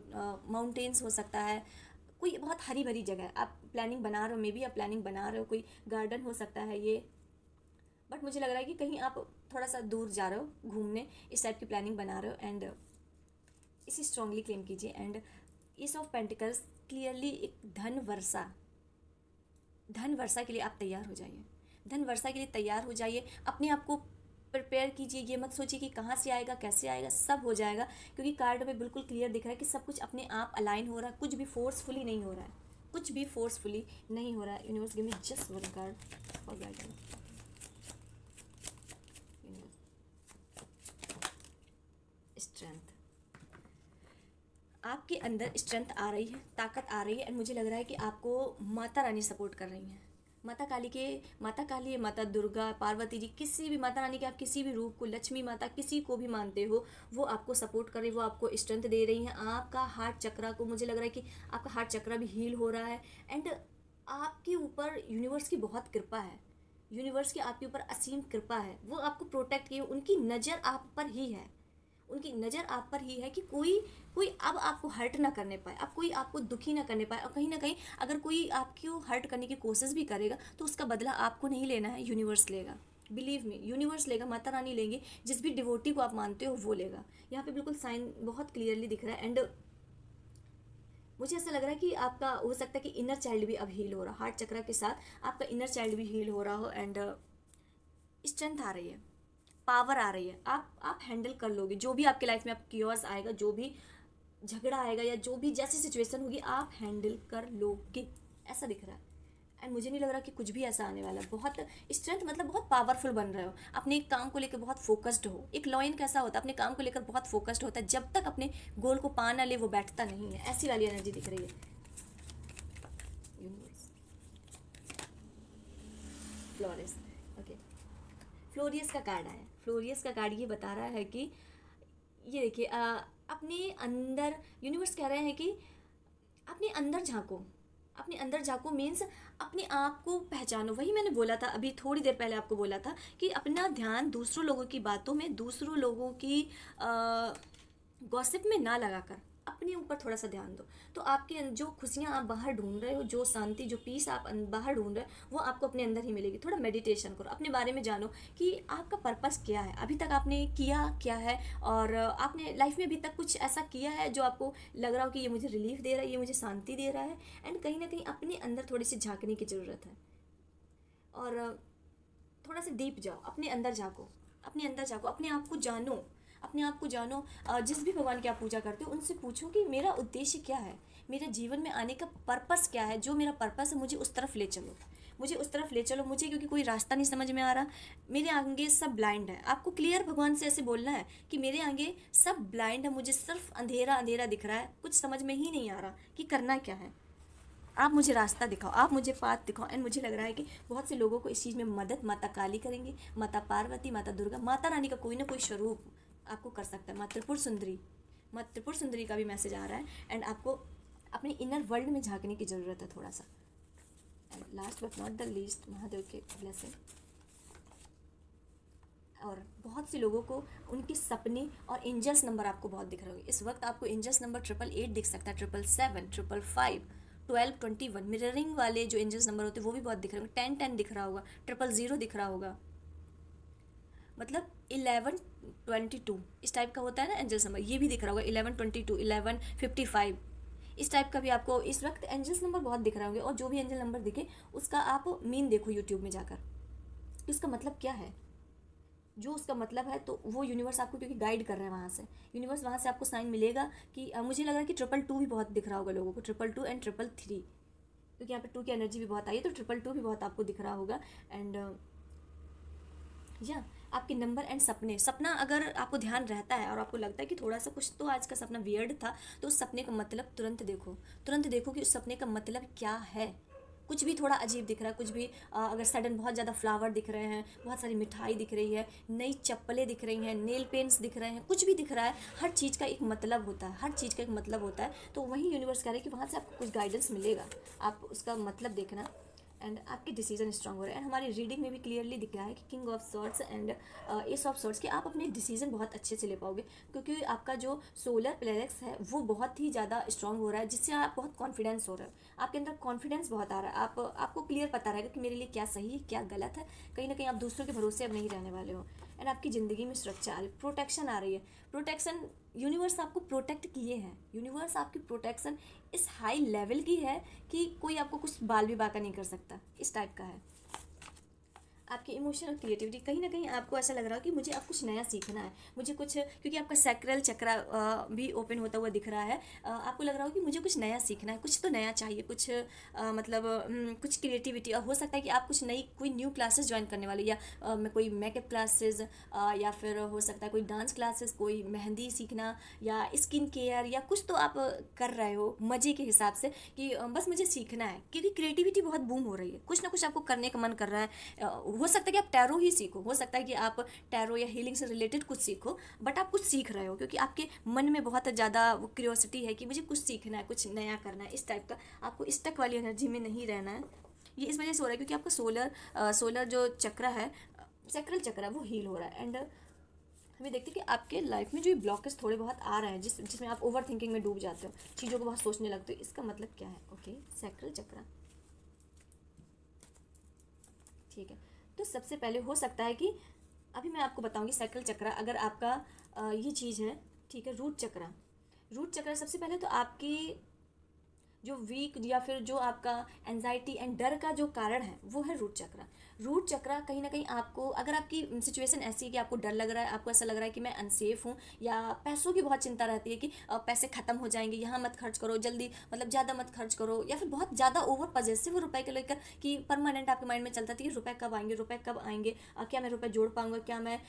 माउंटेन्स हो सकता है, कोई बहुत हरी भरी जगह आप प्लानिंग बना रहे हो, मे बी आप प्लानिंग बना रहे हो, कोई गार्डन हो सकता है ये। बट मुझे लग रहा है कि कहीं आप थोड़ा सा दूर जा रहे हो घूमने, इस टाइप की प्लानिंग बना रहे हो। एंड इसे स्ट्रांगली क्लेम कीजिए। And S of pentacles clearly एक धन वर्षा के लिए आप तैयार हो जाइए, धन वर्षा के लिए तैयार हो जाइए। अपने आप को प्रिपेयर कीजिए, ये मत सोचिए कि कहाँ से आएगा, कैसे आएगा, सब हो जाएगा। क्योंकि कार्ड में बिल्कुल क्लियर दिख रहा है कि सब कुछ अपने आप अलाइन हो रहा है, कुछ भी फोर्सफुली नहीं हो रहा है, कुछ भी फोर्सफुली नहीं हो रहा है। Universe give me just one card for guidance. Strength, आपके अंदर स्ट्रेंथ आ रही है, ताकत आ रही है। एंड मुझे लग रहा है कि आपको माता रानी सपोर्ट कर रही हैं, माता काली, माता दुर्गा, पार्वती जी, किसी भी माता रानी के आप किसी भी रूप को, लक्ष्मी माता, किसी को भी मानते हो, वो आपको सपोर्ट कर रही, वो आपको स्ट्रेंथ दे रही हैं। आपका हार्ट चक्रा को, मुझे लग रहा है कि आपका हार्ट चक्रा भी हील हो रहा है। एंड आपके ऊपर यूनिवर्स की बहुत कृपा है, यूनिवर्स की आपके ऊपर असीम कृपा है। वो आपको प्रोटेक्ट किए, उनकी नज़र आप पर ही है, उनकी नज़र आप पर ही है कि कोई कोई अब आपको हर्ट ना करने पाए, अब कोई आपको दुखी ना करने पाए। और कहीं ना कहीं अगर कोई आपको हर्ट करने की कोशिश भी करेगा तो उसका बदला आपको नहीं लेना है, यूनिवर्स लेगा। बिलीव मी, यूनिवर्स लेगा, माता रानी लेंगे, जिस भी डिवोटी को आप मानते हो वो लेगा। यहाँ पे बिल्कुल साइन बहुत क्लियरली दिख रहा है। एंड मुझे ऐसा लग रहा है कि आपका हो सकता है कि इनर चाइल्ड भी अब हील हो रहा, हार्ट चक्रा के साथ आपका इनर चाइल्ड भी हील हो रहा हो। एंड स्ट्रेंथ आ रही है, पावर आ रही है, आप हैंडल कर लोगे जो भी आपके लाइफ में आप क्योर्स आएगा, जो भी झगड़ा आएगा या जो भी जैसी सिचुएशन होगी आप हैंडल कर लोगे, ऐसा दिख रहा है। एंड मुझे नहीं लग रहा कि कुछ भी ऐसा आने वाला है। बहुत स्ट्रेंथ मतलब बहुत पावरफुल बन रहे हो, अपने एक काम को लेकर बहुत फोकस्ड हो। एक लॉयन कैसा होता है, अपने काम को लेकर बहुत फोकस्ड होता है, जब तक अपने गोल को पा ना ले वो बैठता नहीं है। ऐसी वाली एनर्जी दिख रही है। यूनिवर्स, फ्लोरेस, ओके, फ्लोरियस का कार्ड आया। फ्लोरियस का कार्ड ये बता रहा है कि ये देखिए, अपने अंदर यूनिवर्स कह रहे हैं कि अपने अंदर झांको, अपने अंदर झांको मीन्स अपने आप को पहचानो। वही मैंने बोला था अभी थोड़ी देर पहले, आपको बोला था कि अपना ध्यान दूसरों लोगों की बातों में, दूसरों लोगों की गॉसिप में ना लगाकर अपने ऊपर थोड़ा सा ध्यान दो। तो आपके जो खुशियाँ आप बाहर ढूंढ रहे हो, जो शांति, जो पीस आप बाहर ढूंढ रहे हो, वो आपको अपने अंदर ही मिलेगी। थोड़ा मेडिटेशन करो, अपने बारे में जानो कि आपका पर्पस क्या है, अभी तक आपने किया क्या है, और आपने लाइफ में अभी तक कुछ ऐसा किया है जो आपको लग रहा हो कि ये मुझे रिलीफ दे रहा है, ये मुझे शांति दे रहा है। एंड कहीं ना कहीं अपने अंदर थोड़ी सी झांकने की ज़रूरत है। और थोड़ा सा डीप जाओ, अपने अंदर झांको, अपने अंदर झांको, अपने आप को जानो, अपने आप को जानो। जिस भी भगवान की आप पूजा करते हो उनसे पूछो कि मेरा उद्देश्य क्या है, मेरे जीवन में आने का पर्पस क्या है, जो मेरा पर्पस है मुझे उस तरफ ले चलो, मुझे उस तरफ ले चलो। मुझे क्योंकि कोई रास्ता नहीं समझ में आ रहा, मेरे आगे सब ब्लाइंड है। आपको क्लियर भगवान से ऐसे बोलना है कि मेरे आगे सब ब्लाइंड है, मुझे सिर्फ अंधेरा अंधेरा दिख रहा है, कुछ समझ में ही नहीं आ रहा कि करना क्या है। आप मुझे रास्ता दिखाओ, आप मुझे पाथ दिखाओ। एंड मुझे लग रहा है कि बहुत से लोगों को इस चीज़ में मदद माता काली करेंगे, माता पार्वती, माता दुर्गा, माता रानी का कोई ना कोई स्वरूप आपको कर सकता है। माँ त्रिपुर सुंदरी, माँ त्रिपुर सुंदरी का भी मैसेज आ रहा है। एंड आपको अपने इनर वर्ल्ड में झांकने की ज़रूरत है थोड़ा सा। And last but not the least, Mahadev के ब्लेसिंग। और बहुत से लोगों को उनके सपने और एंजल्स नंबर आपको बहुत दिख रहे होंगे इस वक्त। आपको एंजल्स नंबर 888 दिख सकता है, 777, 555, 12, 21। मिररिंग वाले जो एंजल्स नंबर होते हैं वो भी बहुत दिख रहे होंगे। 10 दिख रहा होगा, 000 दिख रहा होगा, मतलब 11, 22 इस टाइप का होता है ना एंजल्स नंबर, ये भी दिख रहा होगा। 11, 22, 11, 55 इस टाइप का भी आपको इस वक्त एंजल्स नंबर बहुत दिख रहे होंगे। और जो भी एंजल नंबर दिखे उसका आप मीन देखो यूट्यूब में जाकर कि उसका मतलब क्या है। जो उसका मतलब है तो वो यूनिवर्स आपको क्योंकि गाइड कर रहे हैं वहाँ से, यूनिवर्स वहाँ से आपको साइन मिलेगा कि मुझे लग रहा है कि 222 भी बहुत दिख रहा होगा लोगों को, 222 एंड 333, क्योंकि यहाँ पे 2 की एनर्जी भी बहुत आई है, तो 222 भी बहुत आपको दिख रहा होगा। एंड या आपके नंबर एंड सपना अगर आपको ध्यान रहता है और आपको लगता है कि थोड़ा सा कुछ तो आज का सपना वियर्ड था, तो उस सपने का मतलब तुरंत देखो, तुरंत देखो कि उस सपने का मतलब क्या है। कुछ भी थोड़ा अजीब दिख रहा है, कुछ भी अगर सडन बहुत ज़्यादा फ्लावर दिख रहे हैं, बहुत सारी मिठाई दिख रही है, नई चप्पलें दिख रही हैं, नेल पेंट्स दिख रहे हैं, कुछ भी दिख रहा है, हर चीज़ का एक मतलब होता है, हर चीज़ का एक मतलब होता है। तो वही यूनिवर्स कह रहे हैं कि वहाँ से आपको कुछ गाइडेंस मिलेगा, आप उसका मतलब देखना। एंड आपके डिसीजन स्ट्रांग हो रहे हैं। एंड हमारी रीडिंग में भी क्लियरली दिख रहा है कि king of swords and S of swords के आप अपने डिसीजन बहुत अच्छे से ले पाओगे, क्योंकि आपका जो सोलर प्लेनेक्स है वो बहुत ही ज़्यादा स्ट्रांग हो रहा है, जिससे आप बहुत कॉन्फिडेंस हो रहे हो, आपके अंदर कॉन्फिडेंस बहुत आ रहा है। आपको क्लियर पता रहेगा कि मेरे लिए क्या सही है क्या गलत है। कहीं ना कहीं आप दूसरों के भरोसे अब नहीं रहने वाले हो। एंड आपकी ज़िंदगी में सुरक्षा आ रही, प्रोटेक्शन आ रही है। प्रोटेक्शन, यूनिवर्स आपको प्रोटेक्ट किए हैं, यूनिवर्स आपकी प्रोटेक्शन इस हाई लेवल की है कि कोई आपको कुछ बाल भी बाका नहीं कर सकता, इस टाइप का है। आपके इमोशन और क्रिएटिविटी, कहीं ना कहीं आपको ऐसा लग रहा हो कि मुझे अब कुछ नया सीखना है, मुझे कुछ, क्योंकि आपका सैक्रल चक्रा भी ओपन होता हुआ दिख रहा है, आपको लग रहा हो कि मुझे कुछ नया सीखना है, कुछ तो नया चाहिए, कुछ मतलब कुछ क्रिएटिविटी, और हो सकता है कि आप कुछ नई कोई न्यू क्लासेस ज्वाइन करने वाले, या कोई मेकअप क्लासेस, या फिर हो सकता है कोई डांस क्लासेस, कोई मेहंदी सीखना, या स्किन केयर, या कुछ तो आप कर रहे हो मज़े के हिसाब से कि बस मुझे सीखना है, क्योंकि क्रिएटिविटी बहुत बूम हो रही है, कुछ ना कुछ आपको करने का मन कर रहा है। हो सकता है कि आप टैरो ही सीखो, हो सकता है कि आप टैरो या हीलिंग से रिलेटेड कुछ सीखो, बट आप कुछ सीख रहे हो क्योंकि आपके मन में बहुत ज़्यादा वो क्यूरियोसिटी है कि मुझे कुछ सीखना है, कुछ नया करना है, इस टाइप का। आपको स्टक वाली एनर्जी में नहीं रहना है। ये इस वजह से हो रहा है क्योंकि आपका सोलर जो चक्र है, सैक्रल चक्र है, वो हील हो रहा है। एंड हमें देखते हैं कि आपके लाइफ में जो ब्लॉकेज थोड़े बहुत आ रहे हैं, जिसमें आप ओवर थिंकिंग में डूब जाते हो, चीज़ों को बहुत सोचने लगते हो, इसका मतलब क्या है? ओके, सैक्रल चक्र, ठीक है। तो सबसे पहले हो सकता है कि अभी मैं आपको बताऊंगी सैक्रल चक्र, अगर आपका ये चीज़ है, ठीक है, रूट चक्र सबसे पहले तो आपकी जो वीक या फिर जो आपका एंजाइटी एंड डर का जो कारण है वो है रूट चक्र। रूट चक्र कहीं ना कहीं आपको, अगर आपकी सिचुएशन ऐसी है कि आपको डर लग रहा है, आपको ऐसा लग रहा है कि मैं अनसेफ हूँ, या पैसों की बहुत चिंता रहती है कि पैसे खत्म हो जाएंगे, यहाँ मत खर्च करो जल्दी, मतलब ज़्यादा मत खर्च करो, या फिर बहुत ज़्यादा ओवर पॉजेसिव हो रुपए को लेकर कि परमानेंट आपके माइंड में चलता था कि रुपए कब आएंगे, रुपए कब आएंगे, क्या मैं रुपए जोड़ पाऊंगा, क्या मैं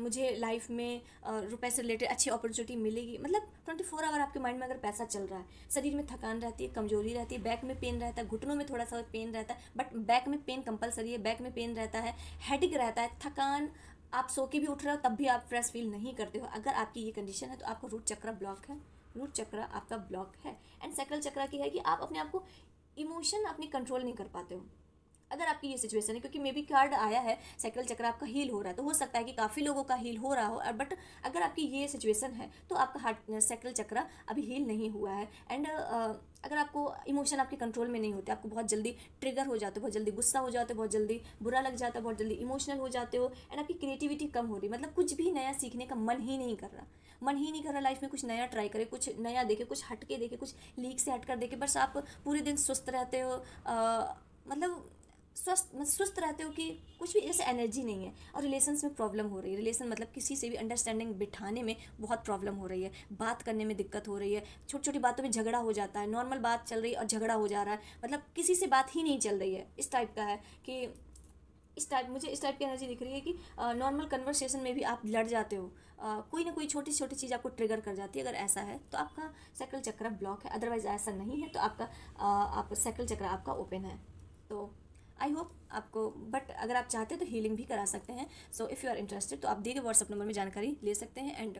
मुझे लाइफ में रुपए से रिलेटेड अच्छी अपॉर्चुनिटी मिलेगी, मतलब 24 आवर आपके माइंड में अगर पैसा चल रहा है, शरीर में थकान रहती है, कमजोरी रहती है, बैक में पेन रहता है, घुटनों में थोड़ा सा पेन रहता है, बट बैक में पेन कंपलसरी है, बैक में पेन रहता है, हेडिक रहता है, थकान, आप सो के भी उठ रहे हो तब भी आप फ्रेश फील नहीं करते हो, अगर आपकी ये कंडीशन है तो आपका रूट चक्र ब्लॉक है, रूट चक्र आपका ब्लॉक है। एंड सैक्रल चक्र की है कि आप अपने आप को इमोशन अपनी कंट्रोल नहीं कर पाते हो, अगर आपकी ये सिचुएशन है, क्योंकि मे बी कार्ड आया है सैक्रल चक्र आपका हील हो रहा है, तो हो सकता है कि काफ़ी लोगों का हील हो रहा हो, बट अगर आपकी ये सिचुएशन है तो आपका हार्ट सैक्रल चक्र अभी हील नहीं हुआ है। एंड अगर आपको इमोशन आपके कंट्रोल में नहीं होते, आपको बहुत जल्दी ट्रिगर हो जाते हो, बहुत जल्दी गुस्सा हो जाते हो, बहुत जल्दी बुरा लग जाता है, बहुत जल्दी इमोशनल हो जाते हो, एंड आपकी क्रिएटिविटी कम हो रही, मतलब कुछ भी नया सीखने का मन ही नहीं कर रहा, मन ही नहीं कर रहा लाइफ में कुछ नया ट्राई करे, कुछ नया देखे, कुछ हट के देखे, कुछ लीक से हट कर देखे, बस आप पूरे दिन सुस्त रहते हो, मतलब सुस्त रहते हो कि कुछ भी ऐसे एनर्जी नहीं है। और रिलेशंस में प्रॉब्लम हो रही है, रिलेशन मतलब किसी से भी अंडरस्टैंडिंग बिठाने में बहुत प्रॉब्लम हो रही है, बात करने में दिक्कत हो रही है, छोटी छोटी बातों में झगड़ा हो जाता है, नॉर्मल बात चल रही है और झगड़ा हो जा रहा है, मतलब किसी से बात ही नहीं चल रही है, इस टाइप का है कि मुझे इस टाइप की एनर्जी दिख रही है कि नॉर्मल कन्वर्सेशन में भी आप लड़ जाते हो, कोई ना कोई छोटी छोटी चीज़ आपको ट्रिगर कर जाती है। अगर ऐसा है तो आपका सैक्रल चक्र ब्लॉक है, अदरवाइज ऐसा नहीं है तो आपका आप सैक्रल चक्र आपका ओपन है। तो आई होप आपको, बट अगर आप चाहते हैं तो हीलिंग भी करा सकते हैं। So if you are interested तो आप दिए गए व्हाट्सअप नंबर में जानकारी ले सकते हैं। एंड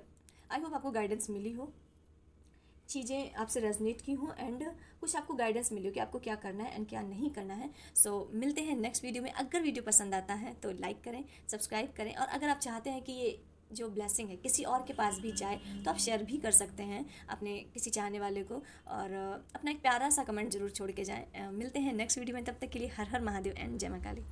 आई होप आपको गाइडेंस मिली हो, चीज़ें आपसे रेजनेट की हों, एंड कुछ आपको गाइडेंस मिली हो कि आपको क्या करना है एंड क्या नहीं करना है। सो मिलते हैं नेक्स्ट वीडियो में। अगर वीडियो पसंद आता है तो लाइक करें, सब्सक्राइब करें, और अगर आप चाहते हैं कि ये जो ब्लेसिंग है किसी और के पास भी जाए तो आप शेयर भी कर सकते हैं अपने किसी चाहने वाले को, और अपना एक प्यारा सा कमेंट जरूर छोड़ के जाएं। मिलते हैं नेक्स्ट वीडियो में, तब तक के लिए हर हर महादेव एंड जय मां काली।